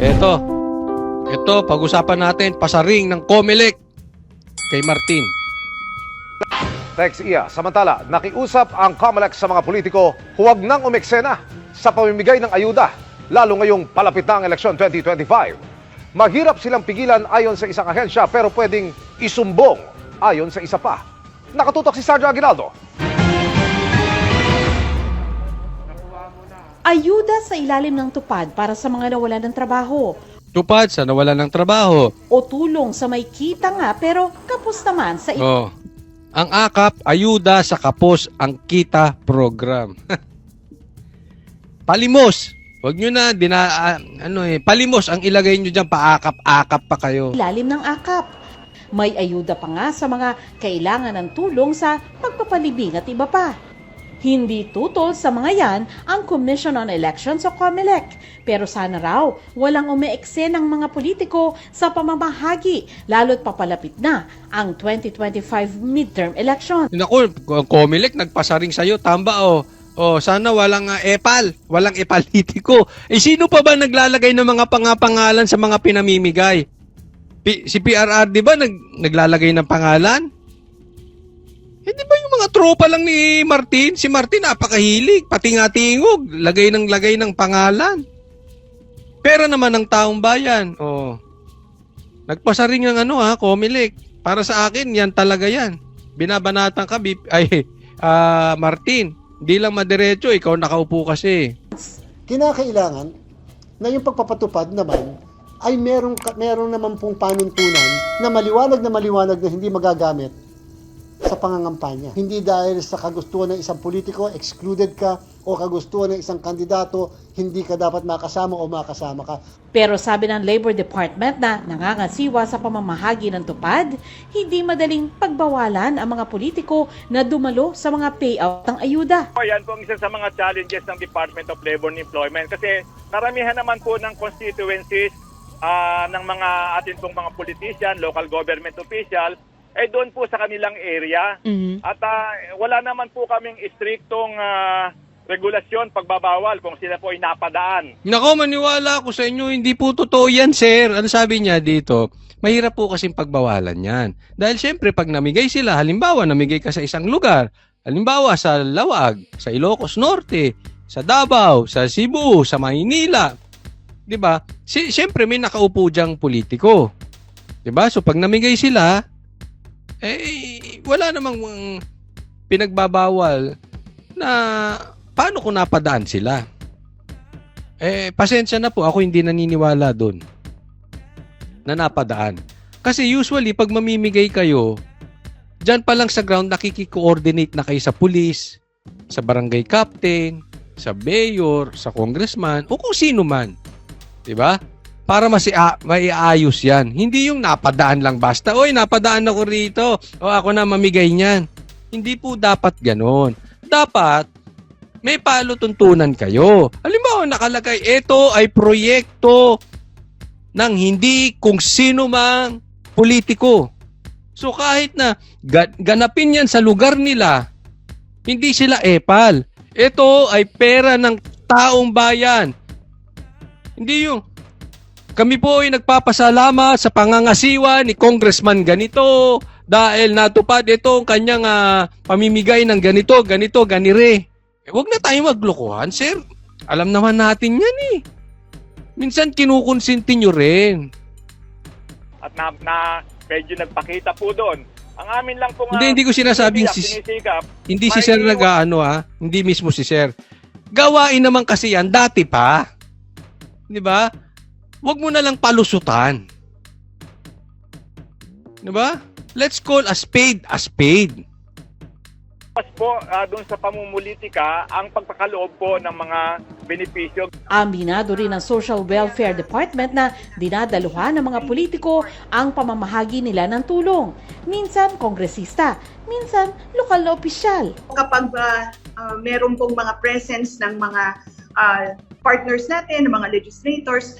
Eto, pag-usapan natin, pasaring ng COMELEC kay Martin. Thanks, Iya. Samantala, nakiusap ang COMELEC sa mga politiko, huwag nang umeksena sa pamimigay ng ayuda, lalo ngayong palapit na ang eleksyon 2025. Maghirap silang pigilan ayon sa isang ahensya pero pwedeng isumbong ayon sa isa pa. Nakatutok si Sandra Aguinaldo. Ayuda sa ilalim ng tupad para sa mga nawalan ng trabaho Tupad sa nawalan ng trabaho. o tulong sa may kita nga pero kapos naman sa Oh. Ang AKAP, ayuda sa kapos ang kita program. Palimos. Huwag nyo na, palimos ang ilagay nyo dyan, paakap-akap pa kayo. ilalim ng akap. May ayuda pa nga sa mga kailangan ng tulong sa pagpapalibing at iba pa. Hindi tutol sa mga yan ang Commission on Elections o COMELEC. Pero sana raw walang umeekse ng mga politiko sa pamamahagi lalo't papalapit na ang 2025 midterm election. Naku, COMELEC, nagpasaring sa'yo, tamba oh. Oh, sana walang walang epalitiko. Sino pa ba naglalagay ng mga pangalan sa mga pinamimigay? Si PRR, di ba, naglalagay ng pangalan? Di ba yung mga tropa lang ni Martin? Si Martin, napakahilig, pati nga tingog, lagay ng pangalan. Pera naman ng taong bayan. Oh. Nagpasaring ng COMELEC. Para sa akin, yan talaga yan. Binabanatan ka, Martin. Hindi lang madiretso, ikaw nakaupo kasi. Kinakailangan na yung pagpapatupad naman ay meron naman pong panuntunan na maliwanag na hindi magagamit sa pangangampanya. Hindi dahil sa kagustuhan ng isang politiko, excluded ka, o kagustuhan ng isang kandidato, hindi ka dapat makasama o makasama ka. Pero sabi ng Labor Department na nangangasiwa sa pamamahagi ng tupad, hindi madaling pagbawalan ang mga politiko na dumalo sa mga payout ng ayuda. Yan po ang isa sa mga challenges ng Department of Labor and Employment kasi karamihan naman po ng constituencies ng mga atin pong mga politician, local government official, ay doon po sa kanilang area. At wala naman po kaming istriktong regulasyon, pagbabawal kung sila po ay napadaan. Nako, maniwala ako sa inyo, hindi po totoo yan, sir. Ano sabi niya dito? Mahirap po kasing pagbawalan yan. Dahil syempre, pag namigay sila, halimbawa, namigay ka sa isang lugar, halimbawa sa Lawag, sa Ilocos Norte, sa Davao, sa Cebu, sa Maynila, di ba? Syempre, may nakaupo diyang politiko. Di ba? So, pag namigay sila, wala namang pinagbabawal na paano kung napadaan sila. Pasensya na po, ako hindi naniniwala doon na napadaan. Kasi usually, pag mamimigay kayo, dyan pa lang sa ground, nakiki-coordinate na kayo sa pulis, sa barangay captain, sa mayor, sa congressman, o kung sino man. Diba? Para maiayos yan. Hindi yung napadaan lang basta, oy, napadaan ako rito, o ako na mamigay niyan. Hindi po dapat ganon. Dapat, may palutuntunan kayo. Halimbawa, nakalagay, ito ay proyekto ng hindi kung sino mang politiko. So kahit na ganapin yan sa lugar nila, hindi sila epal. Ito ay pera ng taong bayan. Hindi yung, kami po ay nagpapasalamat sa pangangasiwa ni Congressman ganito dahil natupad ito ang kanyang pamimigay ng ganito, ganire. Huwag na tayo maglokohan, sir. Alam naman natin yan eh. Minsan kinukonsinti nyo rin. At medyo nagpakita po doon. Ang amin lang po Hindi ko sinasabing hindi si sir hindi mismo si sir. Gawain naman kasi yan dati pa. 'Di ba? Huwag mo na lang palusutan. 'Di ba? Let's call a spade a spade. Pas po doon sa pamumulitika ang pagpakaloob po ng mga benepisyo. Aminado rin ng Social Welfare Department na dinadaluhan ng mga politiko ang pamamahagi nila ng tulong. Minsan kongresista, minsan lokal na opisyal. Kapag meron pong mga presence ng mga partners natin, ng mga legislators,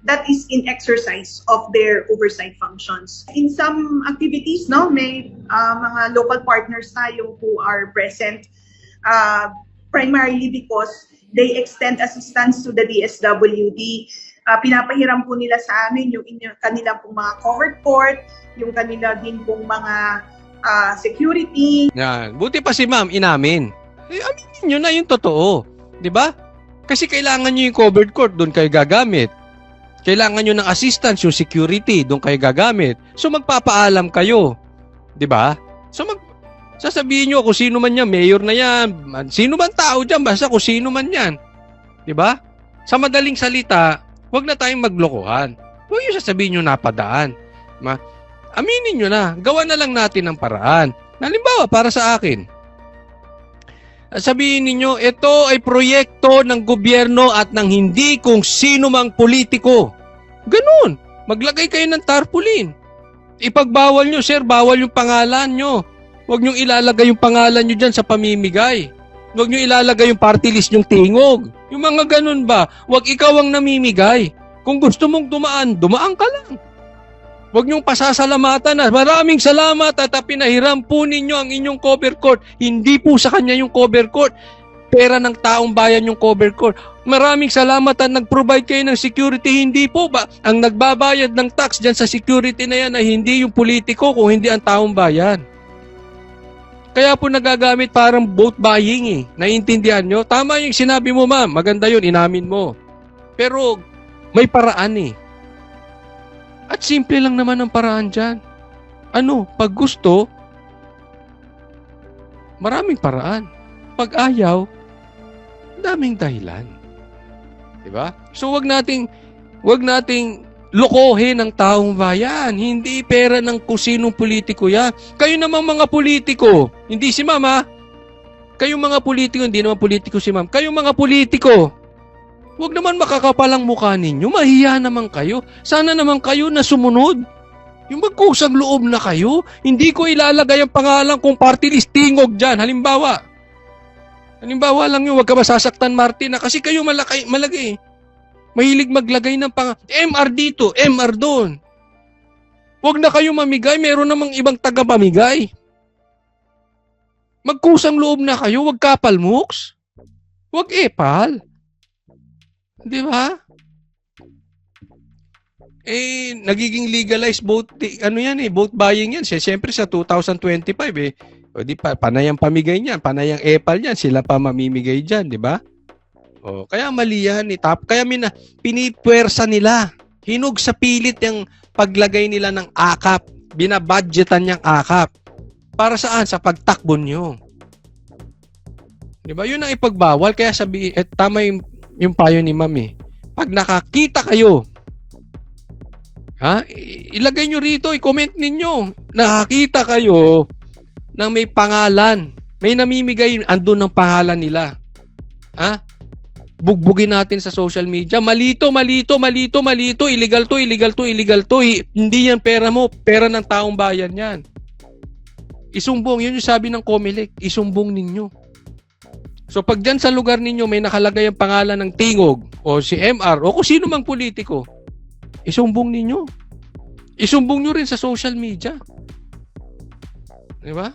that is in exercise of their oversight functions. In some activities, may mga local partners tayo who are present primarily because they extend assistance to the DSWD Pinapahiram po nila sa amin yung kanila pong mga covered court, yung kanila din pong mga security. Yan. Buti pa si ma'am, inamin. Aminin nyo na yung totoo. Di ba? Kasi kailangan nyo yung covered court, doon kayo gagamit. Kailangan nyo ng assistance, yung security, doon kayo gagamit. So magpapaalam kayo. Di ba? So sasabihin nyo kung sino man yan, mayor na yan, sino man tao dyan, basta kung sino man yan. Di ba? Sa madaling salita, huwag na tayong maglokohan. Huwag nyo sasabihin nyo napadaan. Aminin nyo na, gawa na lang natin ng paraan. Halimbawa, para sa akin, sabihin ninyo, ito ay proyekto ng gobyerno at ng hindi kung sino mang politiko. Ganun. Maglagay kayo ng tarpaulin. Ipagbawal nyo, sir, bawal yung pangalan nyo. Huwag nyo ilalagay yung pangalan nyo dyan sa pamimigay. Huwag nyo ilalagay yung party list yung tingog. Yung mga ganun ba? Huwag ikaw ang namimigay. Kung gusto mong dumaan, dumaan ka lang. Huwag niyong pasasalamatan na maraming salamat at pinahiram po ninyo ang inyong cover court. Hindi po sa kanya yung cover court. Pera ng taong bayan yung cover court. Maraming salamat at nag-provide kayo ng security. Hindi po ba? Ang nagbabayad ng tax dyan sa security na yan ay hindi yung politiko kung hindi ang taong bayan. Kaya po nagagamit parang vote buying eh. Naiintindihan nyo? Tama yung sinabi mo ma'am. Maganda yun, inamin mo. Pero may paraan eh. At simple lang naman ang paraan dyan. Pag gusto, maraming paraan. Pag ayaw, daming dahilan. Diba? So wag nating lokohin ang taong bayan. Hindi pera ng kusinong politiko yan. Kayo namang mga politiko, hindi si ma'am ha. Kayong mga politiko, hindi naman politiko si ma'am. Kayong mga politiko, huwag naman makakapalang mukha ninyo. Mahiya naman kayo. Sana naman kayo na sumunod. Yung magkusang loob na kayo. Hindi ko ilalagay ang pangalan kung party list tingog dyan. Halimbawa lang yun. Huwag ka masasaktan Martin na kasi kayo malagay. Mahilig maglagay ng MR dito, MR doon. Huwag na kayo mamigay. Meron namang ibang taga-pamigay. Magkusang loob na kayo. Huwag kapal mooks. Huwag epal. Di ba? Nagiging legalized vote buying yan. Siyempre sa 2025 O di pa panayang pamigay niyan, panayang epal niyan, sila pa mamimigay diyan, di ba? Kaya mali yan kaya pinipuwersa nila. Hinog sa pilit yung paglagay nila ng akap. Binabudgetan niyang akap. Para saan? Sa pagtakbo niyo. Di ba? Yun ang ipagbawal. Kaya tama yung payo ni ma'am eh. Pag nakakita kayo, ilagay nyo rito, i-comment ninyo. Nakakita kayo ng may pangalan. May namimigay, andun ng pangalan nila. Bugbugin natin sa social media. Malito. Illegal to. Hindi yan pera mo. Pera ng taong bayan yan. Isumbong. Yun yung sabi ng COMELEC. Isumbong ninyo. So pag dyan sa lugar ninyo may nakalagay ang pangalan ng tingog o si MR o kung sino mang politiko, isumbong ninyo. Isumbong nyo rin sa social media. Di ba?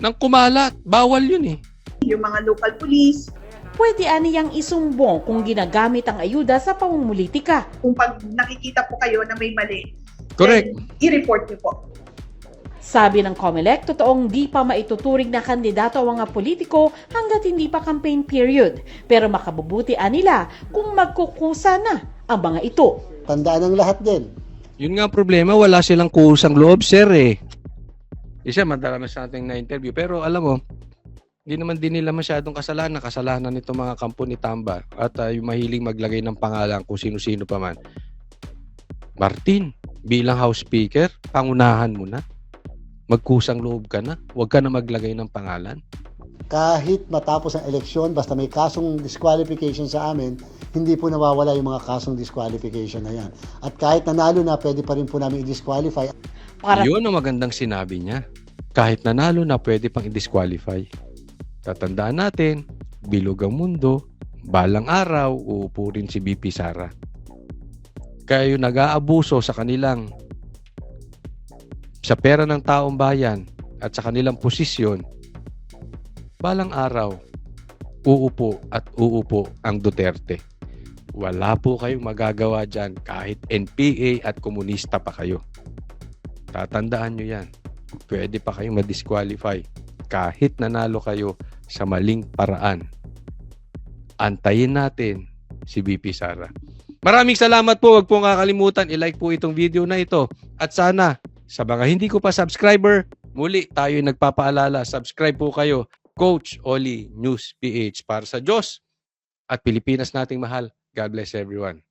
Nang kumalat, bawal yun eh. Yung mga local police. Pwede aniyang isumbong kung ginagamit ang ayuda sa pamumulitika. Kung pag nakikita po kayo na may mali, Correct. then i-report niyo po. Sabi ng COMELEC, totoong di pa maituturing na kandidato ang mga politiko hanggat hindi pa campaign period. Pero makabubutian nila kung magkukusa na ang mga ito. Tandaan ang lahat din. Yun nga ang problema, wala silang kusang loob, sir eh. Isa, madami sa ating na-interview. Pero alam mo, hindi naman din nila masyadong kasalanan nitong mga kampo ni Tamba at yung mahiling maglagay ng pangalan kung sino-sino pa man. Martin, bilang House Speaker, pangunahan mo na. Magkusang loob ka na. Huwag ka na maglagay ng pangalan. Kahit matapos ang eleksyon, basta may kasong disqualification sa amin, hindi po nawawala yung mga kasong disqualification na yan. At kahit nanalo na, pwede pa rin po namin i-disqualify. Yun ang magandang sinabi niya. Kahit nanalo na, pwede pang i-disqualify. Tatandaan natin, bilog ang mundo, balang araw, uupo rin si BP Sara. Kaya yung nag-aabuso sa pera ng taong bayan at sa kanilang posisyon, balang araw, uupo ang Duterte. Wala po kayong magagawa dyan kahit NPA at komunista pa kayo. Tatandaan nyo yan. Pwede pa kayong ma-disqualify kahit nanalo kayo sa maling paraan. Antayin natin si VP Sara. Maraming salamat po. Huwag po kakalimutan i-like po itong video na ito. At sana sa mga hindi ko pa subscriber, muli tayo nagpapaalala, subscribe po kayo. Coach Oli News PH para sa Diyos at Pilipinas nating mahal. God bless everyone.